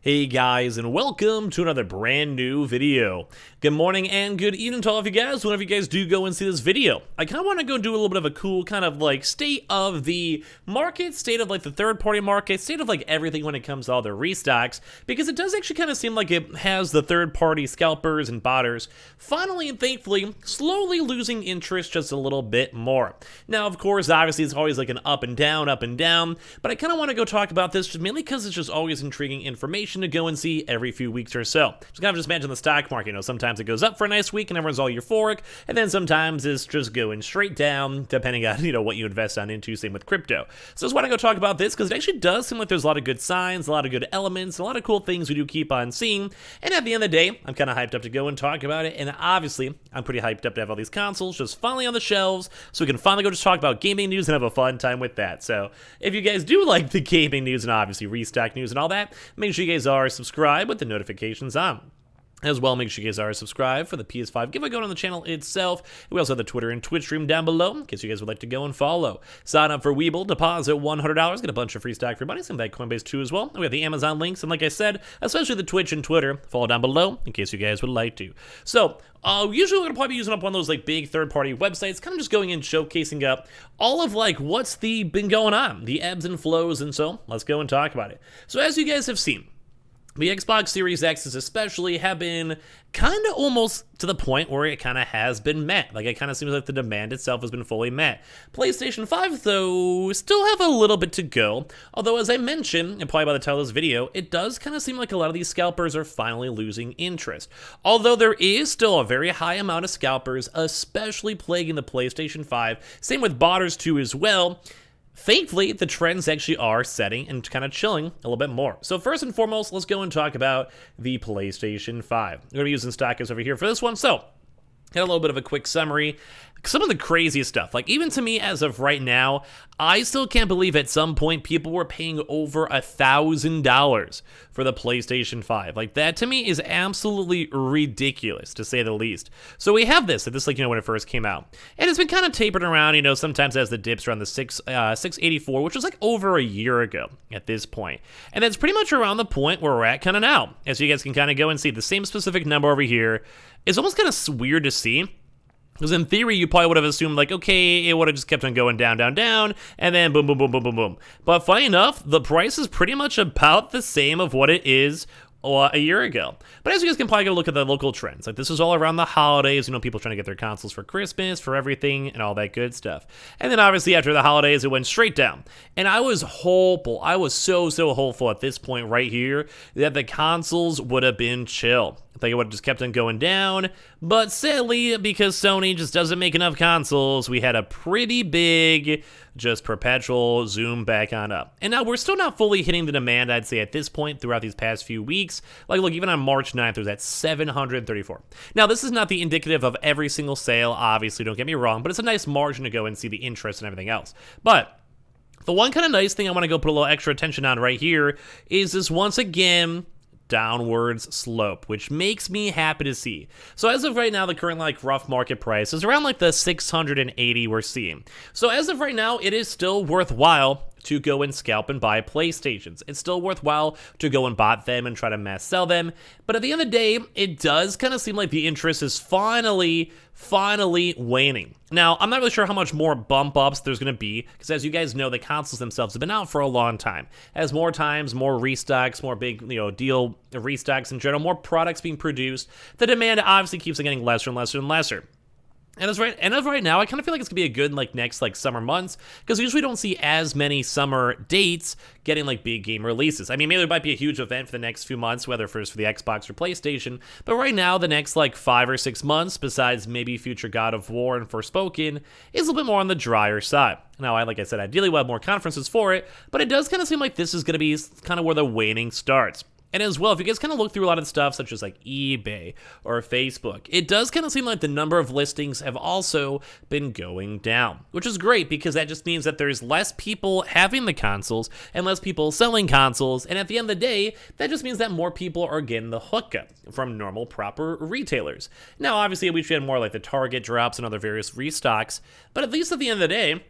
Hey guys, and welcome to another brand new video. Good morning and good evening to all of you guys, whenever you guys do go and see this video. I kind of want to go do a little bit of a cool kind of like state of the market, state of like the third-party market, state of like everything when it comes to all the restocks, because it does actually kind of seem like it has the third-party scalpers and botters finally and thankfully slowly losing interest just a little bit more. Now, of course, obviously it's always like an up and down, but I kind of want to go talk about this just mainly because it's just always intriguing information to go and see every few weeks or so. Just kind of just imagine the stock market, sometimes it goes up for a nice week and everyone's all euphoric, and then sometimes it's just going straight down depending on, what you invest on into, same with crypto. So I just want to go talk about this because it actually does seem like there's a lot of good signs, a lot of good elements, a lot of cool things we do keep on seeing, and at the end of the day, I'm kind of hyped up to go and talk about it, and obviously, I'm pretty hyped up to have all these consoles just finally on the shelves, so we can finally go just talk about gaming news and have a fun time with that. So if you guys do like the gaming news and obviously restock news and all that, make sure you guys are subscribed with the notifications on. As well, make sure you guys are subscribed for the PS5 giveaway going on the channel itself. We also have the Twitter and Twitch stream down below in case you guys would like to go and follow. Sign up for Weeble, deposit $100, get a bunch of free stock for your money. Same with that Coinbase too as well. We have the Amazon links, and like I said, especially the Twitch and Twitter, follow down below in case you guys would like to. So, usually we're going to probably be using up one of those like big third-party websites, kind of just going in showcasing up all of like what's been going on, the ebbs and flows, and so let's go and talk about it. So as you guys have seen, the Xbox Series X's especially have been kind of almost to the point where it kind of has been met. Like, it kind of seems like the demand itself has been fully met. PlayStation 5, though, still have a little bit to go. Although, as I mentioned, and probably by the title of this video, it does kind of seem like a lot of these scalpers are finally losing interest. Although there is still a very high amount of scalpers, especially plaguing the PlayStation 5. Same with botters, too, as well. Thankfully, the trends actually are setting and kind of chilling a little bit more. So first and foremost, let's go and talk about the PlayStation 5. I'm going to be using stockers over here for this one. So, got a little bit of a quick summary. Some of the craziest stuff, like even to me as of right now, I still can't believe at some point people were paying over $1,000 for the PlayStation 5. Like, that to me is absolutely ridiculous, to say the least. So we have this, like, when it first came out. And it's been kind of tapered around, sometimes as the dips around the 684, which was like over a year ago at this point. And that's pretty much around the point where we're at kind of now. As you guys can kind of go and see, the same specific number over here is almost kind of weird to see. Because in theory, you probably would have assumed, like, okay, it would have just kept on going down, and then boom, boom, boom, boom, boom, boom. But funny enough, the price is pretty much about the same of what it is a year ago. But as you guys can probably go look at the local trends, like this is all around the holidays, people trying to get their consoles for Christmas, for everything, and all that good stuff. And then obviously after the holidays, it went straight down. And I was hopeful, I was so hopeful at this point right here that the consoles would have been chill. I think it would have just kept on going down, but sadly, because Sony just doesn't make enough consoles, we had a pretty big, just perpetual zoom back on up. And now we're still not fully hitting the demand, I'd say, at this point throughout these past few weeks. Like, look, even on March 9th, it was at 734. Now, this is not the indicative of every single sale, obviously, don't get me wrong, but it's a nice margin to go and see the interest and everything else. But the one kind of nice thing I want to go put a little extra attention on right here is this, once again, downwards slope, which makes me happy to see. So as of right now, the current rough market price is around the 680 we're seeing. So as of right now, it is still worthwhile to go and scalp and buy PlayStations. It's still worthwhile to go and buy them and try to mass sell them. But at the end of the day, it does kind of seem like the interest is finally waning. Now, I'm not really sure how much more bump ups there's going to be, because as you guys know, the consoles themselves have been out for a long time. As more times, more restocks, more big, deal restocks in general, more products being produced, the demand obviously keeps getting lesser and lesser and lesser. And as of right now, I kind of feel like it's gonna be a good next summer months, because we usually don't see as many summer dates getting big game releases. I mean, maybe there might be a huge event for the next few months, whether first for the Xbox or PlayStation, but right now the next 5 or 6 months, besides maybe future God of War and Forspoken, is a little bit more on the drier side. Now, like I said, ideally we'll have more conferences for it, but it does kind of seem like this is gonna be kind of where the waning starts. And as well, if you guys kind of look through a lot of the stuff, such as eBay or Facebook, it does kind of seem like the number of listings have also been going down, which is great because that just means that there's less people having the consoles and less people selling consoles. And at the end of the day, that just means that more people are getting the hookup from normal, proper retailers. Now, obviously, we should have more the Target drops and other various restocks, but at least at the end of the day,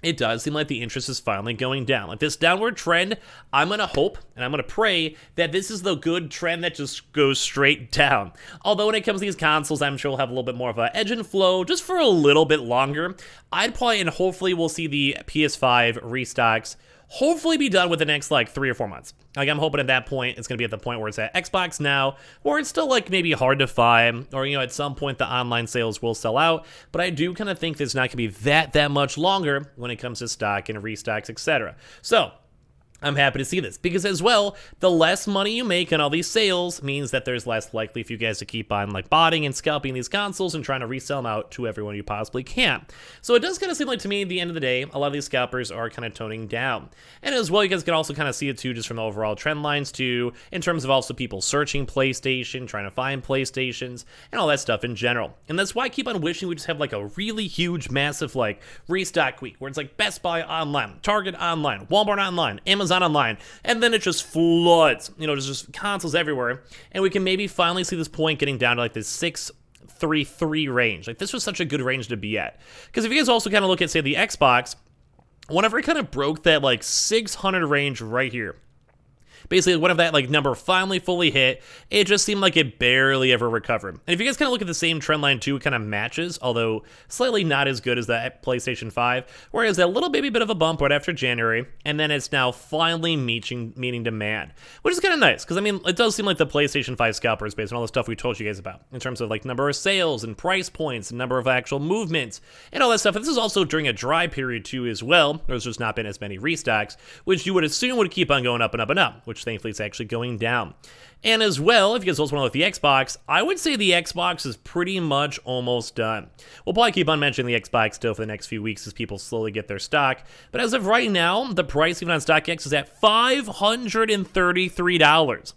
it does seem like the interest is finally going down. Like this downward trend, I'm going to hope and I'm going to pray that this is the good trend that just goes straight down. Although when it comes to these consoles, I'm sure we'll have a little bit more of an edge and flow just for a little bit longer. I'd probably, and hopefully we'll see the PS5 restocks hopefully be done with the next like 3 or 4 months. Like I'm hoping at that point it's gonna be at the point where it's at Xbox now, where it's still like maybe hard to find, or at some point the online sales will sell out. But I do kind of think it's not gonna be that much longer when it comes to stock and restocks, etc. So I'm happy to see this because as well, the less money you make on all these sales means that there's less likely for you guys to keep on like botting and scalping these consoles and trying to resell them out to everyone you possibly can. So it does kind of seem like to me at the end of the day, a lot of these scalpers are kind of toning down. And as well, you guys can also kind of see it too just from the overall trend lines too, in terms of also people searching PlayStation, trying to find PlayStations, and all that stuff in general. And that's why I keep on wishing we just have like a really huge, massive like restock week where it's like Best Buy online, Target online, Walmart online, Amazon online, and then it just floods, just consoles everywhere, and we can maybe finally see this point getting down to like this 633 range. Like this was such a good range to be at, because if you guys also kind of look at say the Xbox, whenever it kind of broke that like 600 range right here, basically whenever that like number finally fully hit, it just seemed like it barely ever recovered. And if you guys kind of look at the same trend line too, it kind of matches, although slightly not as good as the PlayStation 5, whereas that little baby bit of a bump right after January, and then it's now finally meeting demand, which is kind of nice, because I mean, it does seem like the PlayStation 5 scalpers, based on all the stuff we told you guys about, in terms of like number of sales and price points and number of actual movements and all that stuff. And this is also during a dry period too as well. There's just not been as many restocks, which you would assume would keep on going up and up and up, which thankfully it's actually going down. And as well, if you guys also want to look at the Xbox, I would say the Xbox is pretty much almost done. We'll probably keep on mentioning the Xbox still for the next few weeks as people slowly get their stock. But as of right now, the price even on StockX is at $533.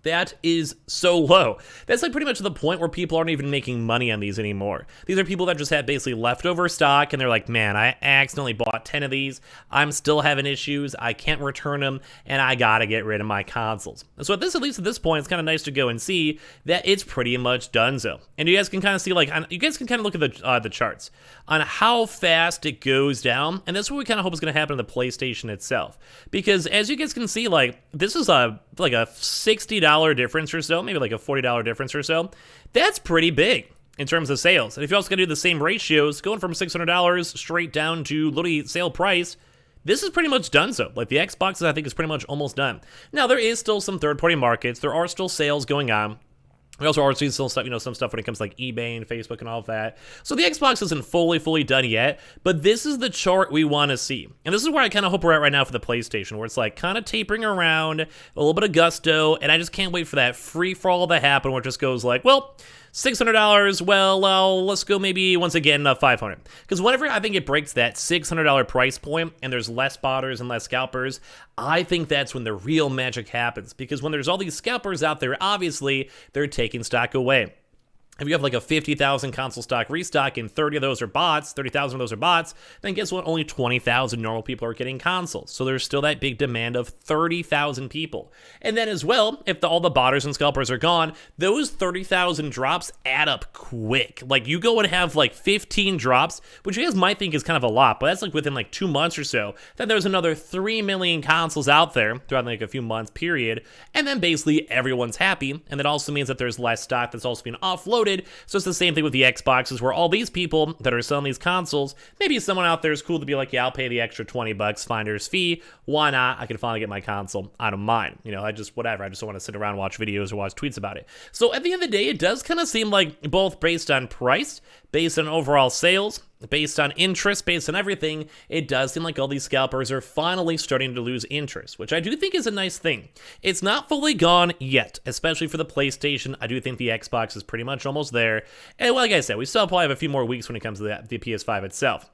That is so low. That's like pretty much the point where people aren't even making money on these anymore. These are people that just have basically leftover stock, and they're like, man, I accidentally bought 10 of these. I'm still having issues. I can't return them, and I gotta get rid of my consoles. So at least at this point, it's kind of nice to go and see that it's pretty much donezo. And you guys can kind of see, like, you guys can kind of look at the charts on how fast it goes down, and that's what we kind of hope is going to happen to the PlayStation itself. Because as you guys can see, like, this is like a $60 difference or so, maybe like a $40 difference or so. That's pretty big in terms of sales. And if you're also going to do the same ratios, going from $600 straight down to literally sale price, this is pretty much done so. Like the Xbox, I think, is pretty much almost done. Now, there is still some third-party markets. There are still sales going on. We also are seeing still stuff, some stuff when it comes to like eBay and Facebook and all of that. So the Xbox isn't fully done yet, but this is the chart we want to see. And this is where I kind of hope we're at right now for the PlayStation, where it's like kind of tapering around, a little bit of gusto, and I just can't wait for that free-for-all to happen where it just goes like, well, $600, well, let's go maybe once again $500. Because whenever I think it breaks that $600 price point and there's less spotters and less scalpers, I think that's when the real magic happens. Because when there's all these scalpers out there, obviously they're taking stock away. If you have like a 50,000 console stock restock and 30 of those are bots, 30,000 of those are bots, then guess what? Only 20,000 normal people are getting consoles. So there's still that big demand of 30,000 people. And then as well, if all the botters and scalpers are gone, those 30,000 drops add up quick. Like you go and have like 15 drops, which you guys might think is kind of a lot, but that's like within like 2 months or so. Then there's another 3 million consoles out there throughout like a few months period. And then basically everyone's happy. And that also means that there's less stock that's also being offloaded. So it's the same thing with the Xboxes, where all these people that are selling these consoles, maybe someone out there is cool to be like, yeah, I'll pay the extra $20 finder's fee. Why not? I can finally get my console. I don't mind. I just don't want to sit around and watch videos or watch tweets about it. So at the end of the day, it does kind of seem like both based on price, based on overall sales, based on interest, based on everything, it does seem like all these scalpers are finally starting to lose interest, which I do think is a nice thing. It's not fully gone yet, especially for the PlayStation. I do think the Xbox is pretty much almost there. And like I said, we still probably have a few more weeks when it comes to the PS5 itself.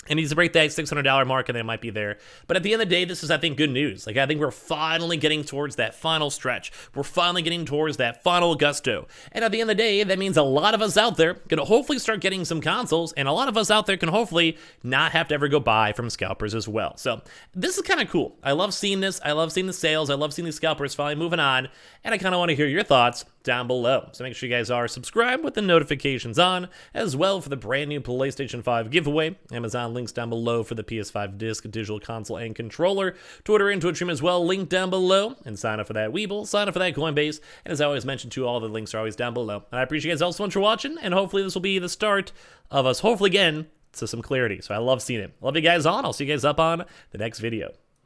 It needs to break that $600 mark, and then it might be there. But at the end of the day, this is, I think, good news. Like, I think we're finally getting towards that final stretch. We're finally getting towards that final gusto. And at the end of the day, that means a lot of us out there can hopefully start getting some consoles, and a lot of us out there can hopefully not have to ever go buy from scalpers as well. So this is kind of cool. I love seeing this. I love seeing the sales. I love seeing these scalpers finally moving on. And I kind of want to hear your thoughts down below. So make sure you guys are subscribed with the notifications on, as well for the brand new PlayStation 5 giveaway. Amazon links down below for the PS5 disc, digital console, and controller. Twitter and Twitch stream as well, linked down below. And sign up for that Weeble, sign up for that Coinbase. And as I always mention too, all the links are always down below. And I appreciate you guys all so much for watching, and hopefully this will be the start of us, hopefully again, to some clarity. So I love seeing it. Love you guys on. I'll see you guys up on the next video.